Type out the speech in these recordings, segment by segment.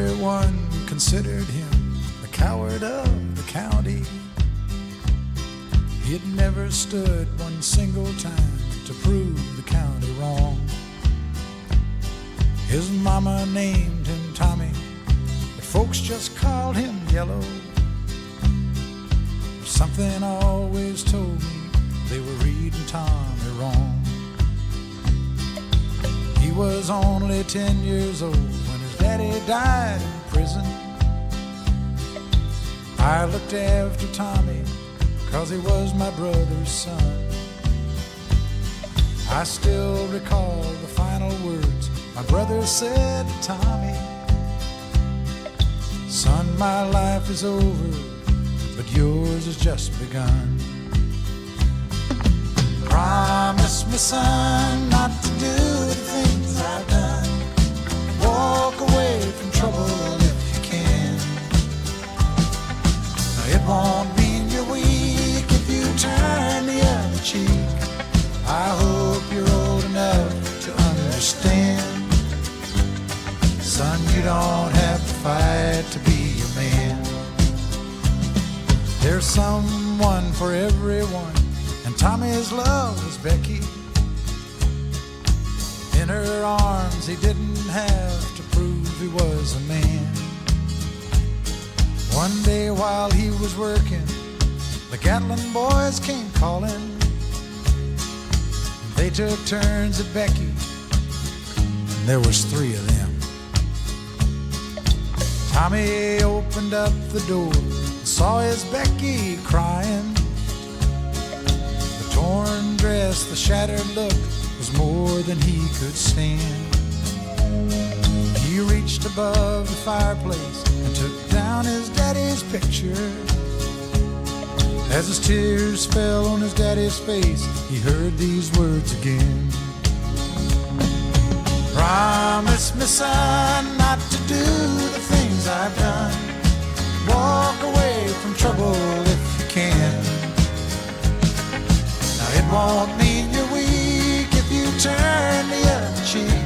Everyone considered him the coward of the county. He'd never stood one single time to prove the county wrong. His mama named him Tommy, but folks just called him Yellow. Something always told me they were reading Tommy wrong. He was only 10 years old when his daddy died in prison. I looked after Tommy 'cause he was my brother's son. I still recall the final words my brother said to Tommy. Son, my life is over, but yours has just begun. Promise me, son, not to do the things I've done. Walk away from trouble if you can. Now, it won't mean you're weak if you turn the other cheek. I hope you're old enough to understand. Son, you don't have to fight to be a man. There's someone for everyone, and Tommy's love was Becky. In her arms he didn't have to prove he was a man. One day while he was working, the Gatlin boys came calling. They took turns at Becky, and there was 3 of them. Tommy opened up the door and saw his Becky crying. The torn dress, the shattered look was more than he could stand. He reached above the fireplace and took down his daddy's picture. As his tears fell on his daddy's face, he heard these words again. Promise me, son, not to do the things I've done. Walk away from trouble if you can. Now, it won't mean you're weak if you turn the other cheek.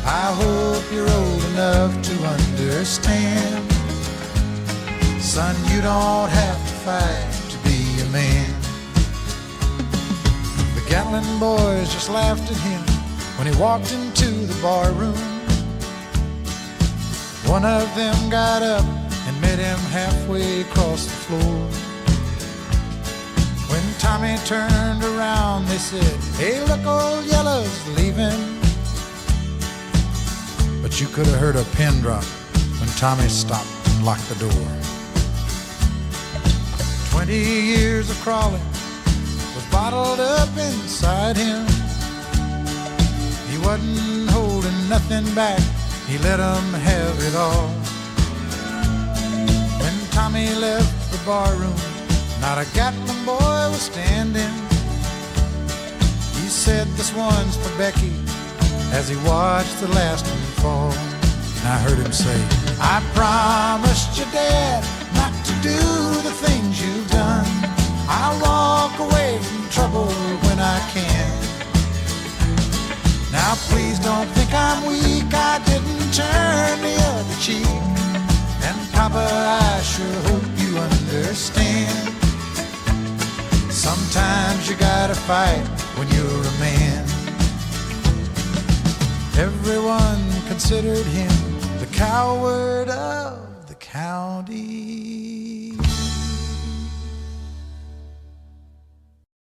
I hope you're old enough to understand. Son, you don't have to fight to be a man. The Gatlin boys just laughed at him when he walked into the bar room. One of them got up and met him halfway across the floor. When Tommy turned around, they said, "Hey, look, old Yellow's leaving." But you could have heard a pin drop when Tommy stopped and locked the door. 20 years of crawling was bottled up inside him. He wasn't holding nothing back, he let them have it all. When Tommy left the barroom, not a Gatlin boy was standing. He said, "This one's for Becky," as he watched the last one fall. And I heard him say, "I promised your dad not to do the things you've done. I'll walk away from trouble when I can. Now please don't think I'm weak, I didn't turn the other cheek. And Papa, I sure hope you understand. Sometimes you gotta fight when you're a man." Everyone considered him the coward of the county.